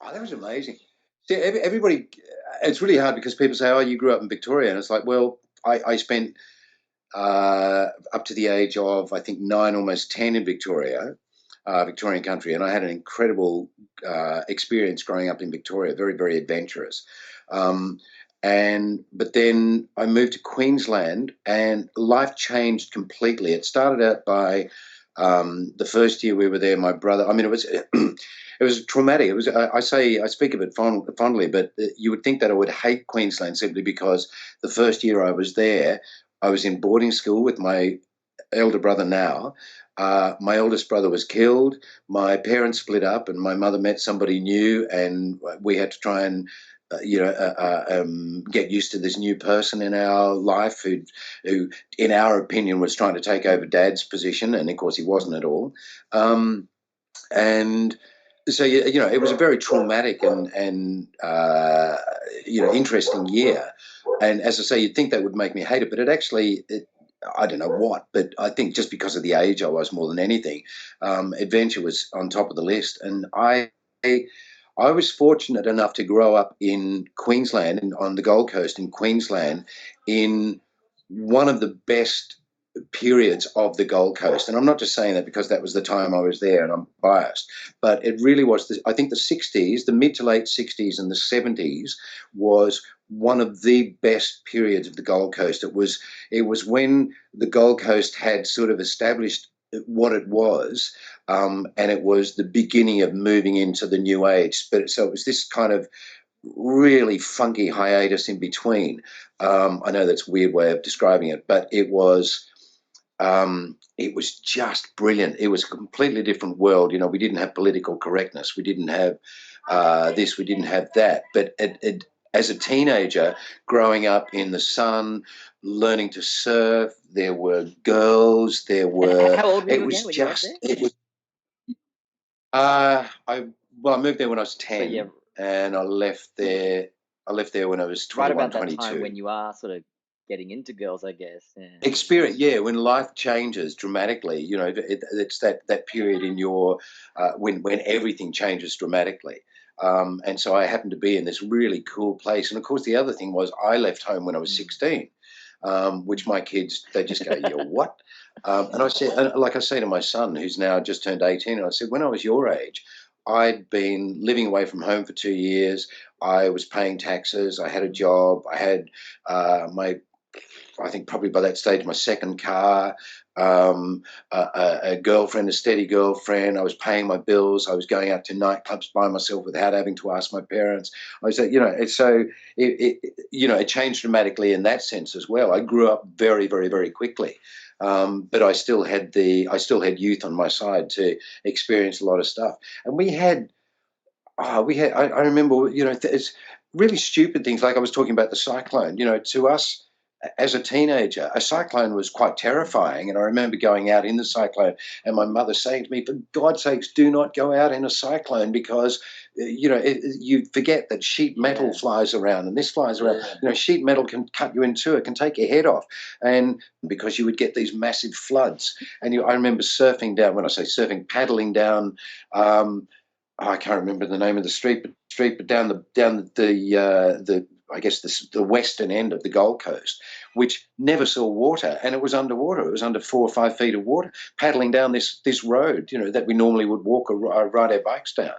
Oh, that was amazing. See, everybody, it's really hard because people say, "Oh, you grew up in Victoria," and it's like, well, I spent up to the age of I think 9, almost 10 in Victoria, Victorian country, and I had an incredible experience growing up in Victoria. Very, very adventurous. Um, and but then I moved to Queensland, and life changed completely. It started out by the first year we were there. My brother, I mean, it was it was traumatic. It was I speak of it fondly, but you would think that I would hate Queensland simply because the first year I was there, I was in boarding school with my elder brother now. My eldest brother was killed. My parents split up, and my mother met somebody new, and we had to try and get used to this new person in our life who, in our opinion, was trying to take over Dad's position, and of course he wasn't at all. And so it was a very traumatic and interesting year. And as I say, you'd think that would make me hate it, but I don't know what, but I think just because of the age I was more than anything, adventure was on top of the list. And I was fortunate enough to grow up in Queensland and on the Gold Coast in Queensland in one of the best periods of the Gold Coast. And I'm not just saying that because that was the time I was there and I'm biased, but it really was, I think the 60s, the mid to late 60s and the 70s was one of the best periods of the Gold Coast. It was when the Gold Coast had sort of established what it was, and it was the beginning of moving into the new age. But so it was this kind of really funky hiatus in between. I know that's a weird way of describing it, but it was just brilliant. It was a completely different world. We didn't have political correctness. We didn't have this. We didn't have that. But as a teenager, growing up in the sun, learning to surf, there were girls. There were. How old were you It was again when just. you went there? It was. I moved there when I was 10, yeah, and I left there. when I was 21, right about that 22. time when you are sort of getting into girls, I guess. Yeah. Experience, when life changes dramatically, it's that period in your when everything changes dramatically. And so I happened to be in this really cool place. And of course, the other thing was I left home when I was 16, which my kids, they just go, "You're what?" And I said, like I say to my son, who's now just turned 18, and I said, when I was your age, I'd been living away from home for 2 years. I was paying taxes. I had a job. I had I think probably by that stage, my second car, a girlfriend, a steady girlfriend. I was paying my bills. I was going out to nightclubs by myself without having to ask my parents. I was, it changed dramatically in that sense as well. I grew up very, very, very quickly, but I still had youth on my side to experience a lot of stuff. And I remember, it's really stupid things like I was talking about the cyclone. To us as a teenager, a cyclone was quite terrifying. And I remember going out in the cyclone and my mother saying to me, "For God's sakes, do not go out in a cyclone because, you forget that sheet metal flies around and this flies around. Sheet metal can cut you in two. It can take your head off." And because you would get these massive floods. And I remember surfing down, when I say surfing, paddling down, I can't remember the name of the street, but down the I guess the western end of the Gold Coast, which never saw water, and it was underwater. It was under 4 or 5 feet of water, paddling down this road, that we normally would walk or ride our bikes down.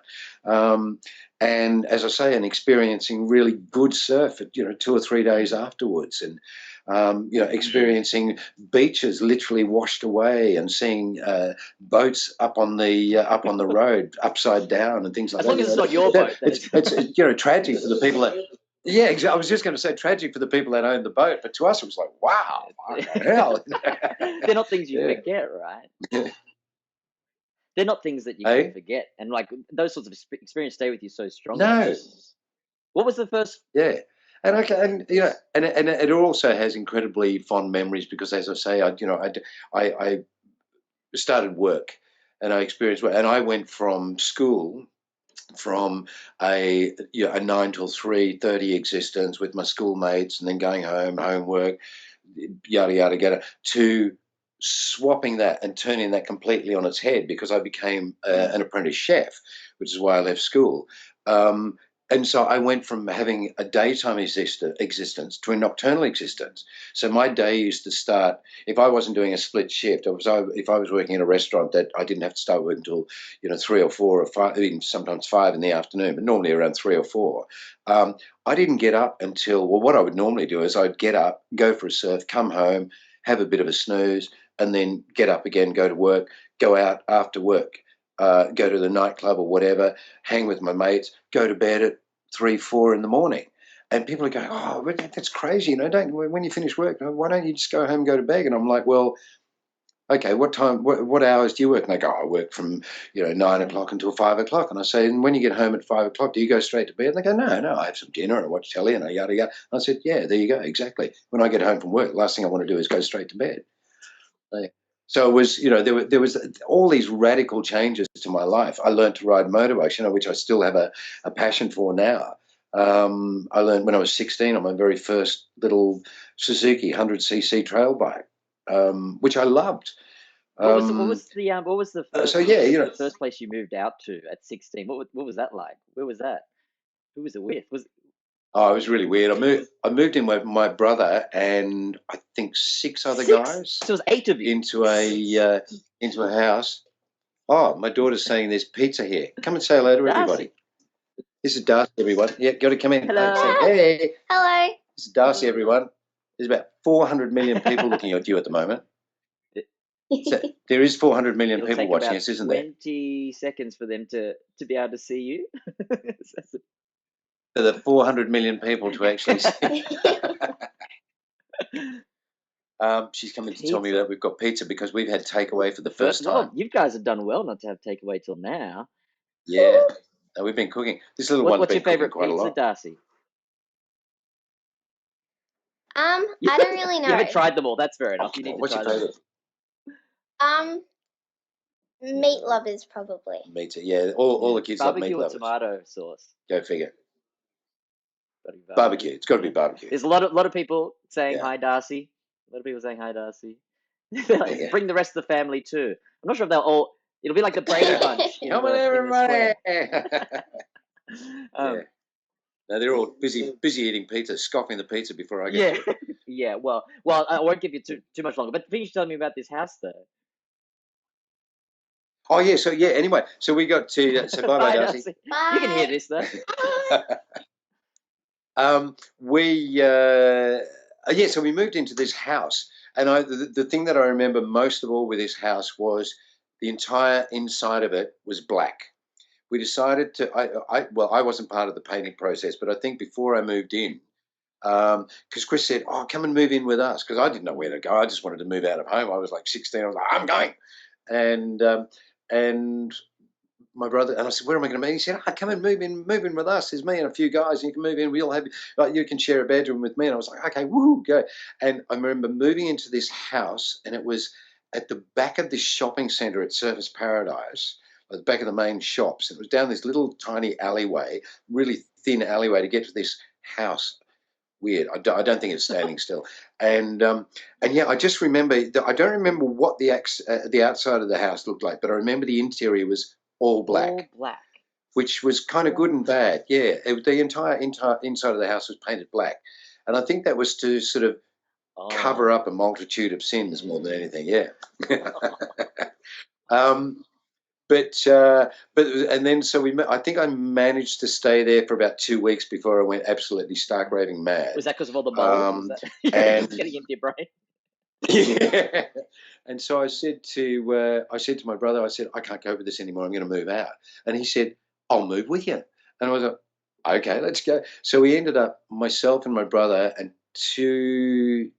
And as I say, and experiencing really good surf, 2 or 3 days afterwards, and experiencing beaches literally washed away, and seeing boats up on the road upside down and things like that. As long as it's not your boat. It's tragic for the people that. Yeah, exactly. I was just going to say tragic for the people that own the boat, but to us it was like, wow, what the hell? They're not things you forget, right? They're not things that you can forget, and like those sorts of experiences stay with you so strongly. No. What was the first? Yeah. And it also has incredibly fond memories because, as I say, I started work, and I experienced work, and I went from school, from a 9 till 3:30 existence with my schoolmates, and then going home, homework, yada yada yada, to swapping that and turning that completely on its head because I became an apprentice chef, which is why I left school. And so I went from having a daytime existence to a nocturnal existence. So my day used to start, if I wasn't doing a split shift, if I was working in a restaurant, that I didn't have to start work until 3 or 4 or 5, even sometimes 5 in the afternoon, but normally around 3 or 4. I didn't get up until, well, what I would normally do is I'd get up, go for a surf, come home, have a bit of a snooze, and then get up again, go to work, go out after work. Go to the nightclub or whatever, hang with my mates, go to bed at 3, 4 in the morning. And people are going, oh, that's crazy. When you finish work, why don't you just go home and go to bed? And I'm like, well, okay, what time, what hours do you work? And they go, I work from, 9 o'clock until 5 o'clock. And I say, and when you get home at 5 o'clock, do you go straight to bed? And they go, no, I have some dinner and I watch telly and I yada, yada. And I said, yeah, there you go. Exactly. When I get home from work, the last thing I want to do is go straight to bed. So it was, there was all these radical changes to my life. I learned to ride motorbikes, which I still have a passion for now. I learned when I was 16 on my very first little Suzuki 100cc trail bike, which I loved. What was the first? So yeah, the first place you moved out to at 16? What was that like? Where was that? Who was it with? Oh, it was really weird. I moved in with my brother and I think 6 other guys. So it was 8 of you into a house. Oh, my daughter's saying there's pizza here. Come and say hello to everybody. This is Darcy, everyone. Yeah, got to come in. Hello. Hey. Hello. This is Darcy, everyone. There's about 400 million people looking at you at the moment. So there is 400 million people watching us, isn't there? 20 seconds for them to be able to see you. For the 400 million people to actually see. She's coming to tell me that we've got pizza because we've had takeaway for the first time. Well, you guys have done well not to have takeaway till now. Yeah, we've been cooking. This little one's What's been your favorite quite pizza, a lot. Darcy? I don't really know. You haven't tried them all. That's fair enough. You need to What's try your favorite? Meat lovers probably. Meat, yeah. All the kids love meat lovers. Barbecue or tomato sauce? Go figure. Barbecue. It's got to be barbecue. There's a lot of people saying hi, Darcy. A lot of people saying hi, Darcy. Like, bring the rest of the family too. I'm not sure if they'll all. It'll be like the Brady Bunch. Come on, everybody! No, they're all busy eating pizza, scoffing the pizza before I get to it. Yeah. Well, I won't give you too much longer. But finish telling me about this house, though. Oh yeah. So yeah. Anyway, so we got to. So bye, Darcy. Bye. You can hear this though. So we moved into this house, and the thing that I remember most of all with this house was the entire inside of it was black. We decided to. I wasn't part of the painting process, but I think before I moved in, because Chris said, "Oh, come and move in with us," because I didn't know where to go. I just wanted to move out of home. I was like 16. I was like, "I'm going," and my brother, and I said, where am I going to be? He said, come and move in with us. There's me and a few guys, and you can move in. We'll have, you can share a bedroom with me. And I was like, okay, woo, go. And I remember moving into this house, and it was at the back of this shopping centre at Surfers Paradise, at the back of the main shops. It was down this little tiny alleyway, really thin alleyway to get to this house. Weird. I don't think it's standing still. And yeah, I just remember. I don't remember what the outside of the house looked like, but I remember the interior was all black. All black. Which was kind of good and bad. Yeah, the entire inside of the house was painted black, and I think that was to sort of cover up a multitude of sins more than anything. Yeah. But and then I think I managed to stay there for about 2 weeks before I went absolutely stark raving mad. Was that because of all the mold? And getting into your brain. Yeah. And so I said to my brother, I said, I can't cope with this anymore. I'm going to move out. And he said, I'll move with you. And I was like, okay, let's go. So we ended up, myself and my brother and 3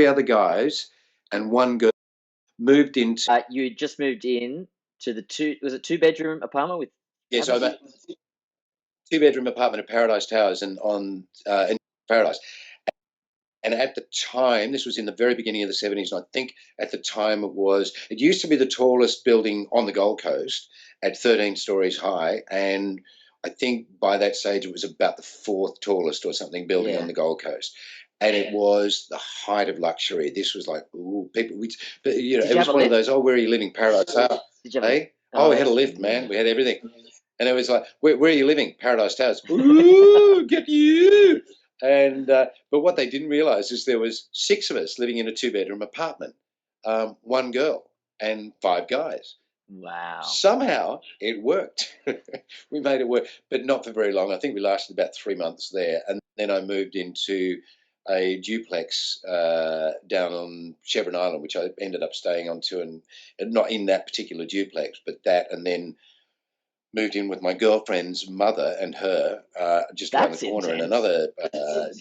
other guys and one girl moved into. You just moved in to the 2-bedroom apartment with. Yeah, so about 2-bedroom apartment at Paradise Towers and in Paradise. And at the time, this was in the very beginning of the 70s, and I think at the time it used to be the tallest building on the Gold Coast at 13 stories high. And I think by that stage, it was about the 4th tallest or something building on the Gold Coast. And it was the height of luxury. This was like, ooh, people, it was one of those, where are you living? Paradise. Did you have we had a lift, man. We had everything. And it was like, where are you living? Paradise Towers. Ooh, get you. And but what they didn't realise is there was 6 of us living in a 2-bedroom apartment, 1 girl and 5 guys. Wow. Somehow it worked. We made it work, but not for very long. I think we lasted about 3 months there. And then I moved into a duplex down on Chevron Island, which I ended up staying onto, and not in that particular duplex, but that, and then moved in with my girlfriend's mother and her just around the corner in another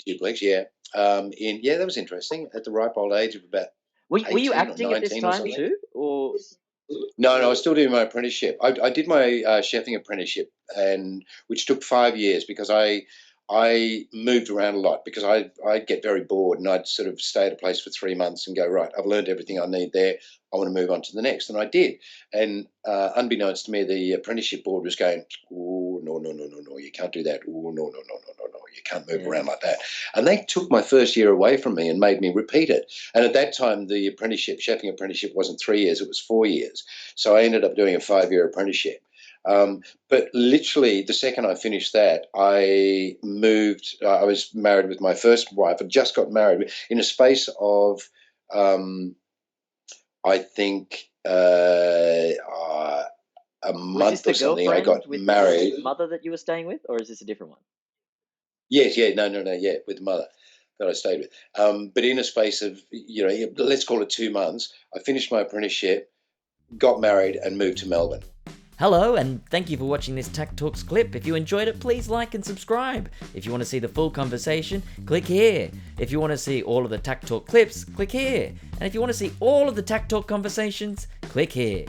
duplex. Yeah. That was interesting. At the ripe old age of about were you acting at this time too, or? No, I was still doing my apprenticeship. I did my chefing apprenticeship, which took 5 years because I moved around a lot because I'd get very bored and I'd sort of stay at a place for 3 months and go, right, I've learned everything I need there. I want to move on to the next. And I did. And unbeknownst to me, the apprenticeship board was going, oh, no, you can't do that. Oh, no, you can't move around like that. And they took my first year away from me and made me repeat it. And at that time, the chefing apprenticeship wasn't 3 years, it was 4 years. So I ended up doing a 5-year apprenticeship. But literally the second I finished that, I moved. I was married with my first wife. I just got married in a space of, I think, a month or something. I got married. The mother that you were staying with, or is this a different one? Yes, no, with the mother that I stayed with. But in a space of, let's call it 2 months, I finished my apprenticeship, got married, and moved to Melbourne. Hello, and thank you for watching this takTalks clip. If you enjoyed it, please like and subscribe. If you want to see the full conversation, click here. If you want to see all of the takTalk clips, click here. And if you want to see all of the takTalk conversations, click here.